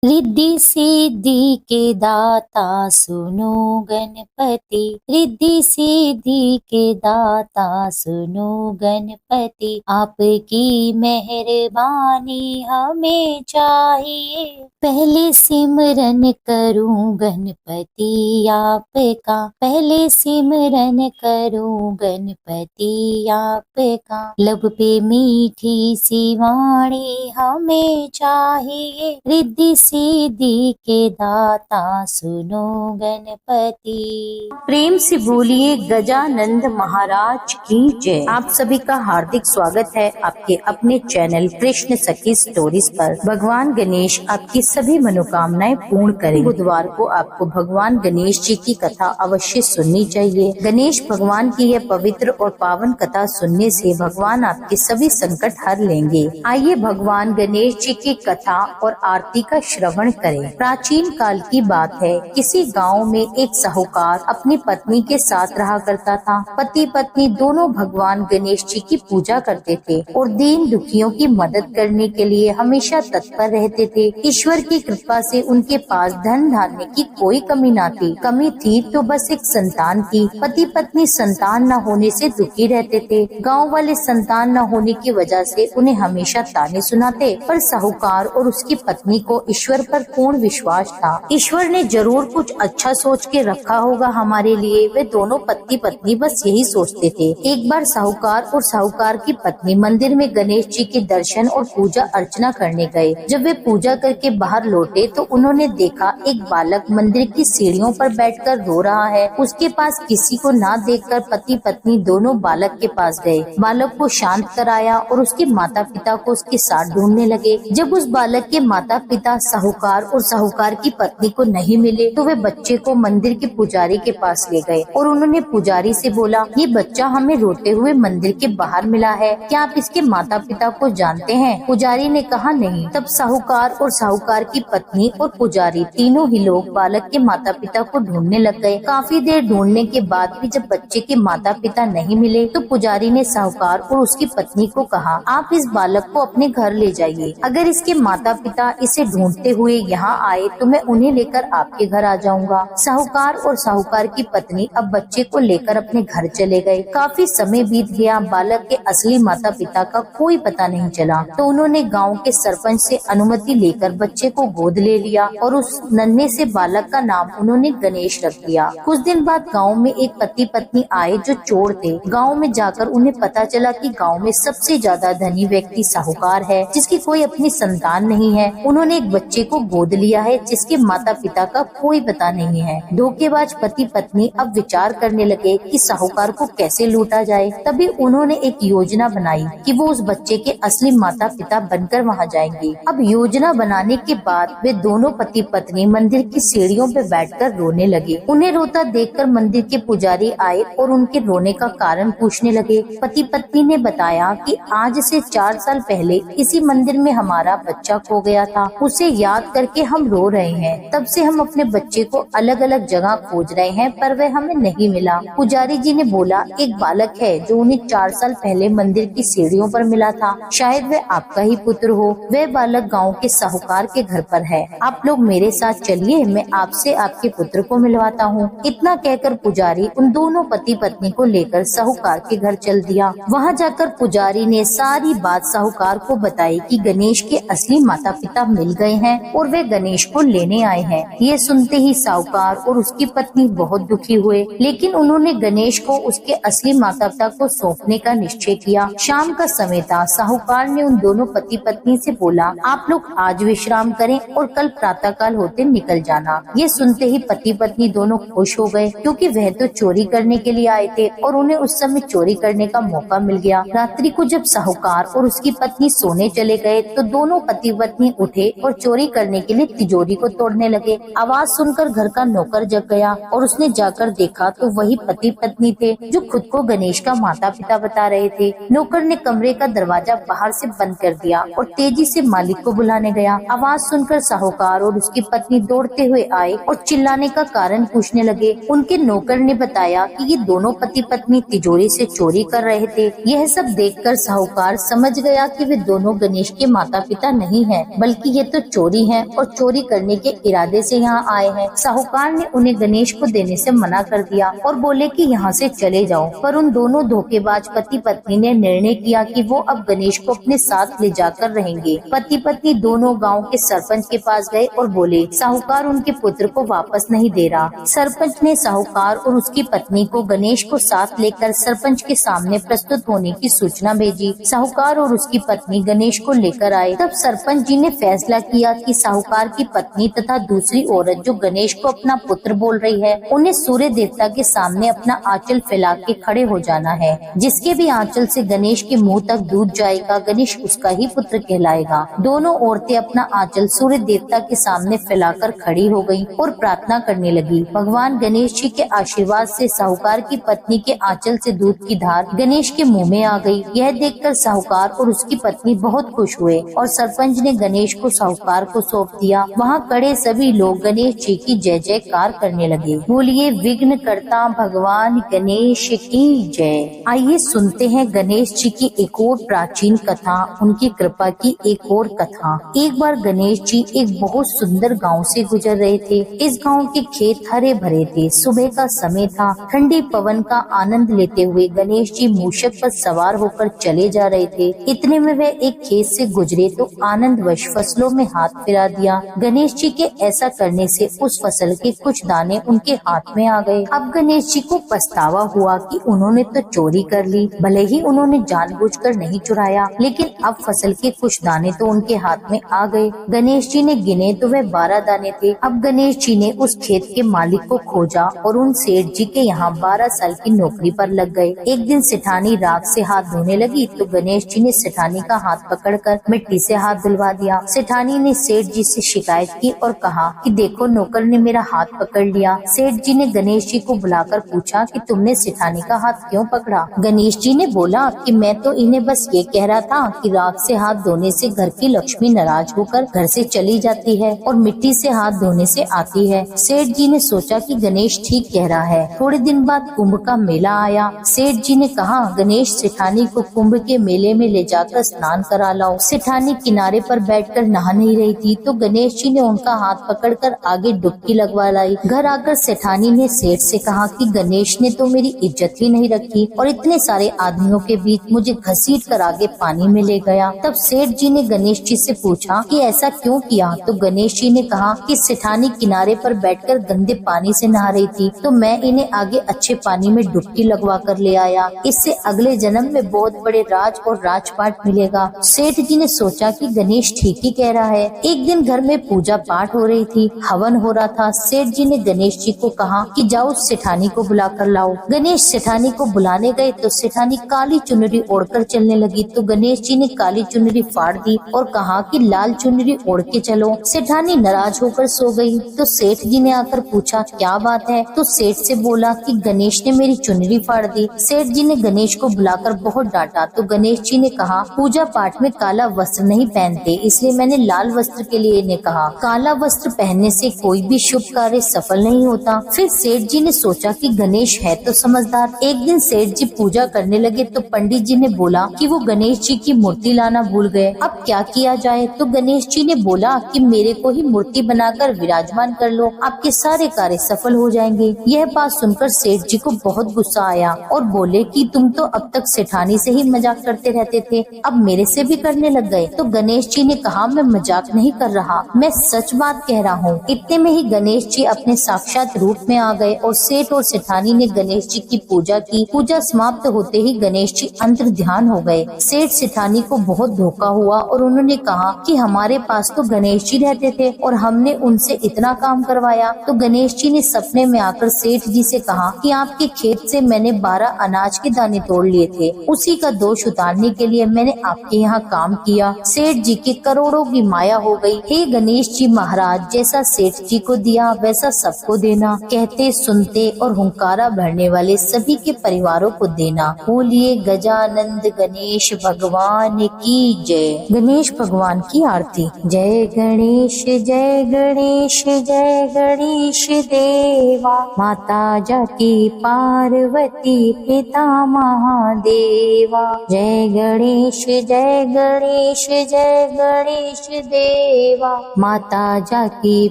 रिद्धि सिद्धि के दाता सुनो गणपति। रिद्धि सिद्धि के दाता सुनो गणपति। आपकी मेहरबानी हमें चाहिए। पहले सिमरन करूं गणपति आपका। पहले सिमरन करूं गणपति आपका। लब पे मीठी सी वाणी हमें चाहिए। रिद्धि सिद्धि के दाता सुनो गणपति। प्रेम से बोलिए गजानंद महाराज की जय। आप सभी का हार्दिक स्वागत है आपके अपने चैनल कृष्ण सखी स्टोरीज पर। भगवान गणेश आपकी सभी मनोकामनाएं पूर्ण करें। बुधवार को आपको भगवान गणेश जी की कथा अवश्य सुननी चाहिए। गणेश भगवान की यह पवित्र और पावन कथा सुनने से भगवान आपके सभी संकट हर लेंगे। आइए भगवान गणेश जी की कथा और आरती का श्रवण करें। प्राचीन काल की बात है। किसी गांव में एक साहूकार अपनी पत्नी के साथ रहा करता था। पति पत्नी दोनों भगवान गणेश जी की पूजा करते थे और दीन दुखियों की मदद करने के लिए हमेशा तत्पर रहते थे। ईश्वर की कृपा से उनके पास धन धान्य की कोई कमी न थी। कमी थी तो बस एक संतान की। पति पत्नी संतान न होने से दुखी रहते थे। गाँव वाले संतान न होने की वजह से उन्हें हमेशा ताने सुनाते। पर साहूकार और उसकी पत्नी को ईश्वर पर पूर्ण विश्वास था। ईश्वर ने जरूर कुछ अच्छा सोच के रखा होगा हमारे लिए। वे दोनों पति पत्नी बस यही सोचते थे। एक बार साहूकार और साहूकार की पत्नी मंदिर में गणेश जी के दर्शन और पूजा अर्चना करने गए। जब वे पूजा करके बाहर लौटे तो उन्होंने देखा एक बालक मंदिर की सीढ़ियों पर बैठकर रो रहा है। उसके पास किसी को ना देखकर पति पत्नी दोनों बालक के पास गए। बालक को शांत कराया और उसके माता पिता को उसके साथ ढूंढने लगे। जब उस बालक के माता पिता साहूकार और साहूकार की पत्नी को नहीं मिले तो वे बच्चे को मंदिर के पुजारी के पास ले गए और उन्होंने पुजारी से बोला, ये बच्चा हमें रोते हुए मंदिर के बाहर मिला है, क्या आप इसके माता पिता को जानते हैं? पुजारी ने कहा नहीं। तब साहूकार और साहूकार की पत्नी और पुजारी तीनों ही लोग बालक के माता पिता को ढूंढने लग गए। काफी देर ढूंढने के बाद भी जब बच्चे के माता पिता नहीं मिले तो पुजारी ने साहूकार और उसकी पत्नी को कहा, आप इस बालक को अपने घर ले जाइए। अगर इसके माता पिता इसे ढूंढते हुए यहाँ आए तो मैं उन्हें लेकर आपके घर आ जाऊंगा। साहूकार और साहूकार की पत्नी अब बच्चे को लेकर अपने घर चले गए। काफी समय बीत गया, बालक के असली माता पिता का कोई पता नहीं चला। तो उन्होंने गांव के सरपंच से अनुमति लेकर बच्चे को गोद ले लिया और उस नन्हे से बालक का नाम उन्होंने गणेश रख दिया। कुछ दिन बाद गाँव में एक पति पत्नी आए जो चोर थे। गाँव में जाकर उन्हें पता चला कि गाँव में सबसे ज्यादा धनी व्यक्ति साहूकार है जिसकी कोई अपनी संतान नहीं है। उन्होंने एक बच्चे को गोद लिया है जिसके माता पिता का कोई पता नहीं है। धोखेबाज पति पत्नी अब विचार करने लगे कि साहूकार को कैसे लूटा जाए। तभी उन्होंने एक योजना बनाई कि वो उस बच्चे के असली माता पिता बनकर वहां जाएंगे। अब योजना बनाने के बाद वे दोनों पति पत्नी मंदिर की सीढ़ियों पे बैठकर रोने लगे। उन्हें रोता देखकर मंदिर के पुजारी आए और उनके रोने का कारण पूछने लगे। पति पत्नी ने बताया कि आज से 4 साल पहले इसी मंदिर में हमारा बच्चा खो गया था। उसे याद करके हम रो रहे हैं। तब से हम अपने बच्चे को अलग अलग जगह खोज रहे हैं पर वह हमें नहीं मिला। पुजारी जी ने बोला, एक बालक है जो उन्हें 4 साल पहले मंदिर की सीढ़ियों पर मिला था। शायद वह आपका ही पुत्र हो। वह बालक गांव के साहूकार के घर पर है। आप लोग मेरे साथ चलिए, मैं आपसे आपके पुत्र को मिलवाता हूँ। इतना कहकर पुजारी उन दोनों पति पत्नी को लेकर साहूकार के घर चल दिया। वहाँ जाकर पुजारी ने सारी बात साहूकार को बताई कि गणेश के असली माता पिता मिल गए हैं और वे गणेश को लेने आए हैं। ये सुनते ही साहूकार और उसकी पत्नी बहुत दुखी हुए, लेकिन उन्होंने गणेश को उसके असली माता पिता को सौंपने का निश्चय किया। शाम का समय था। साहूकार ने उन दोनों पति पत्नी से बोला, आप लोग आज विश्राम करें और कल प्रातःकाल होते निकल जाना। ये सुनते ही पति पत्नी दोनों खुश हो गए क्योंकि वह तो चोरी करने के लिए आए थे और उन्हें उस समय चोरी करने का मौका मिल गया। रात्रि को जब साहूकार और उसकी पत्नी सोने चले गए तो दोनों पति पत्नी उठे और चोरी करने के लिए तिजोरी को तोड़ने लगे। आवाज सुनकर घर का नौकर जग गया और उसने जाकर देखा तो वही पति पत्नी थे जो खुद को गणेश का माता पिता बता रहे थे। नौकर ने कमरे का दरवाजा बाहर से बंद कर दिया और तेजी से मालिक को बुलाने गया। आवाज सुनकर साहूकार और उसकी पत्नी दौड़ते हुए आए और चिल्लाने का कारण पूछने लगे। उनके नौकर ने बताया कि ये दोनों पति पत्नी तिजोरी से चोरी कर रहे थे। यह सब देखकर साहूकार समझ गया कि वे दोनों गणेश के माता पिता नहीं हैं, बल्कि ये तो चोरी चोरी हैं और चोरी करने के इरादे से यहाँ आए हैं। साहूकार ने उन्हें गणेश को देने से मना कर दिया और बोले कि यहाँ से चले जाओ। पर उन दोनों धोखेबाज पति पत्नी ने निर्णय किया कि वो अब गणेश को अपने साथ ले जाकर रहेंगे। पति पत्नी दोनों गांव के सरपंच के पास गए और बोले साहूकार उनके पुत्र को वापस नहीं दे रहा। सरपंच ने साहूकार और उसकी पत्नी को गणेश को साथ लेकर सरपंच के सामने प्रस्तुत होने की सूचना भेजी। साहूकार और उसकी पत्नी गणेश को लेकर आए। तब सरपंच जी ने फैसला किया कि साहूकार की पत्नी तथा दूसरी औरत जो गणेश को अपना पुत्र बोल रही है, उन्हें सूर्य देवता के सामने अपना आंचल फैला के खड़े हो जाना है। जिसके भी आंचल से गणेश के मुंह तक दूध जाएगा, गणेश उसका ही पुत्र कहलाएगा। दोनों औरतें अपना आंचल सूर्य देवता के सामने फैलाकर खड़ी हो गयी और प्रार्थना करने लगी। भगवान गणेश जी के आशीर्वाद से साहूकार की पत्नी के आंचल से दूध की धार गणेश के मुंह में आ गई। यह देखकर साहूकार और उसकी पत्नी बहुत खुश हुए और सरपंच ने गणेश को साहूकार को सौंप दिया। वहाँ खड़े सभी लोग गणेश जी की जय जयकार करने लगे। बोलिए विघ्न कर्ता भगवान गणेश की जय। आइए सुनते हैं गणेश जी की एक और प्राचीन कथा, उनकी कृपा की एक और कथा। एक बार गणेश जी एक बहुत सुंदर गांव से गुजर रहे थे। इस गांव के खेत हरे भरे थे। सुबह का समय था। ठंडी पवन का आनंद लेते हुए गणेश जी मूषक पर सवार होकर चले जा रहे थे। इतने में वे एक खेत से गुजरे तो आनंदवश फसलों में हाथ फिरा दिया। गणेश जी के ऐसा करने से उस फसल के कुछ दाने उनके हाथ में आ गए। अब गणेश जी को पछतावा हुआ कि उन्होंने तो चोरी कर ली। भले ही उन्होंने जानबूझकर नहीं चुराया, लेकिन अब फसल के कुछ दाने तो उनके हाथ में आ गए। गणेश जी ने गिने तो वह 12 दाने थे। अब गणेश जी ने उस खेत के मालिक को खोजा और उन सेठ जी के यहाँ 12 साल की नौकरी पर लग गए। एक दिन सेठानी राख से हाथ धोने लगी तो गणेश जी ने सेठानी का हाथ पकड़कर मिट्टी से हाथ धुलवा दिया। सेठानी ने सेठ जी से शिकायत की और कहा कि देखो नौकर ने मेरा हाथ पकड़ लिया। सेठ जी ने गणेश जी को बुलाकर पूछा कि तुमने सेठानी का हाथ क्यों पकड़ा। गणेश जी ने बोला कि मैं तो इन्हें बस ये कह रहा था कि राख से हाथ धोने से घर की लक्ष्मी नाराज होकर घर से चली जाती है और मिट्टी से हाथ धोने से आती है। सेठ जी ने सोचा कि गणेश ठीक कह रहा है। थोड़े दिन बाद कुंभ का मेला आया। सेठ जी ने कहा गणेश सेठानी को कुंभ के मेले में ले जाकर स्नान करा लाओ। सेठानी किनारे पर बैठकर नहा नहीं रही थी तो गणेश जी ने उनका हाथ पकड़कर आगे डुबकी लगवा लाई। घर आकर सेठानी ने सेठ से कहा कि गणेश ने तो मेरी इज्जत ही नहीं रखी और इतने सारे आदमियों के बीच मुझे घसीट कर आगे पानी में ले गया। तब सेठ जी ने गणेश जी से पूछा कि ऐसा क्यों किया तो गणेश जी ने कहा कि सेठानी किनारे पर बैठकर गंदे पानी से नहा रही थी तो मैं इन्हें आगे अच्छे पानी में डुबकी लगवा कर ले आया। इससे अगले जन्म में बहुत बड़े राज और राजपाट मिलेगा। सेठ जी ने सोचा कि गणेश ठीक ही कह रहा है। एक दिन घर में पूजा पाठ हो रही थी, हवन हो रहा था। सेठ जी ने गणेश जी को कहा कि जाओ सेठानी को बुला कर लाओ। गणेश सेठानी को बुलाने गए तो सेठानी काली चुनरी ओढ़कर चलने लगी तो गणेश जी ने काली चुनरी फाड़ दी और कहा कि लाल चुनरी ओढ़ के चलो। सेठानी नाराज होकर सो गई तो सेठ जी ने आकर पूछा क्या बात है तो सेठ से बोला कि गणेश ने मेरी चुनरी फाड़ दी। सेठ जी ने गणेश को बुलाकर बहुत डांटा तो गणेश जी ने कहा पूजा पाठ में काला वस्त्र नहीं पहनते, इसलिए मैंने लाल वस्त्र के लिए इन्हें कहा। काला वस्त्र पहनने से कोई भी शुभ कार्य सफल नहीं होता। फिर सेठ जी ने सोचा कि गणेश है तो समझदार। एक दिन सेठ जी पूजा करने लगे तो पंडित जी ने बोला कि वो गणेश जी की मूर्ति लाना भूल गए, अब क्या किया जाए। तो गणेश जी ने बोला कि मेरे को ही मूर्ति बनाकर विराजमान कर लो, आपके सारे कार्य सफल हो जाएंगे। यह बात सुनकर सेठ जी को बहुत गुस्सा आया और बोले कि तुम तो अब तक सेठानी से ही मजाक करते रहते थे, अब मेरे से भी करने लग गए। तो गणेश जी ने कहा मैं मजाक नहीं कर रहा, मैं सच बात कह रहा हूँ। इतने में ही गणेश जी अपने साक्षात रूप में आ गए और सेठ और सेठानी ने गणेश जी की पूजा की। पूजा समाप्त होते ही गणेश जी अंतर ध्यान हो गए। सेठ सेठानी को बहुत धोखा हुआ और उन्होंने कहा कि हमारे पास तो गणेश जी रहते थे और हमने उनसे इतना काम करवाया। तो गणेश जी ने सपने में आकर सेठ जी से कहा कि आपके खेत से मैंने 12 अनाज के दाने तोड़ लिए थे, उसी का दोष उतारने के लिए मैंने आपके यहाँ काम किया। सेठ जी की करोड़ों की माया हो गई। हे गणेश जी महाराज, जैसा सेठ जी को दिया वैसा सबको देना, कहते सुनते और हुंकारा भरने वाले सभी के परिवारों को देना। बोलिए गजानंद गणेश भगवान की जय। गणेश भगवान की आरती। जय गणेश जय गणेश जय गणेश देवा, माता जाकी पार्वती पिता महादेवा। जय गणेश जय गणेश जय गणेश देवा। देवा। माता जाकी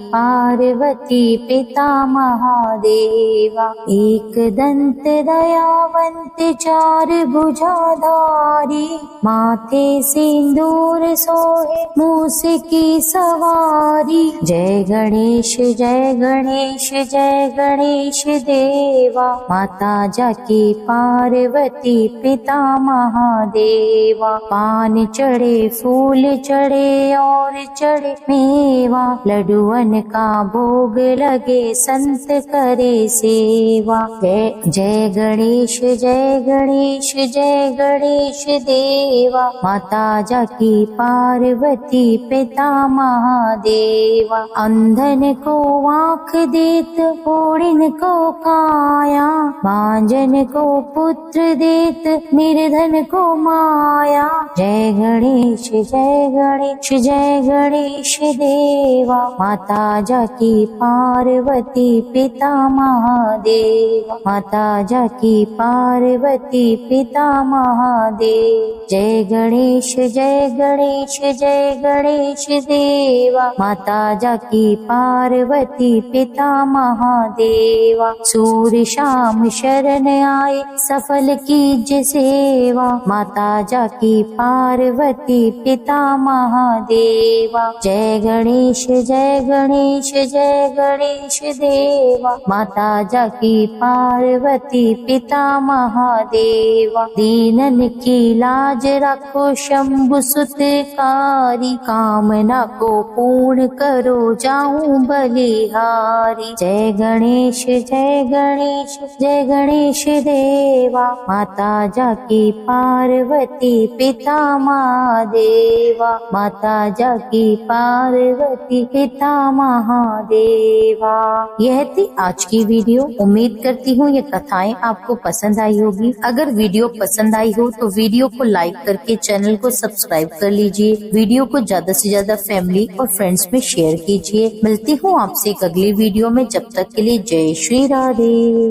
पार्वती पिता महादेवा। एक दंत दयावंत चार भुजाधारी, माथे सिंदूर सोहे मूस की सवारी। जय गणेश जय गणेश जय गणेश देवा। माता जाकी पार्वती पिता महादेवा। पान चढ़े फूल चढ़े और चढ़े मेवा, लड्डुअन का भोग लगे संत करे सेवा। जय जय गणेश जय गणेश जय गणेश देवा। माता जाकी पार्वती पिता महादेवा। अंधन को आँख देत बूढ़िन को काया, बांझन को पुत्र देत निर्धन को माया। जय गणेश जय गणेश जय गणेश देवा। माता जाकी पार्वती पिता महादेवा। माता जाकी पार्वती पिता महादेव। जय गणेश जय गणेश जय गणेश देवा। माता जाकी पार्वती पिता महादेवा। सूर्य शाम शरण आए सफल कीजिए सेवा, माता जाकी पार्वती पिता महादेवा। जय गणेश जय गणेश जय गणेश देवा। माता जाकी पार्वती पिता महादेवा। दीनन की लाज रखो शंभु सुतकारी, कामना को पूर्ण करो जाऊं बलिहारी। जय गणेश जय गणेश जय गणेश देवा। माता जाकी पार्वती पिता महादेवा। माता जाकी पार्वती पिता महादेवा। यह थी आज की वीडियो। उम्मीद करती हूँ ये कथाएं आपको पसंद आई होगी। अगर वीडियो पसंद आई हो तो वीडियो को लाइक करके चैनल को सब्सक्राइब कर लीजिए। वीडियो को ज्यादा से ज्यादा फैमिली और फ्रेंड्स में शेयर कीजिए। मिलती हूँ आपसे एक अगली वीडियो में। जब तक के लिए जय श्री राधे।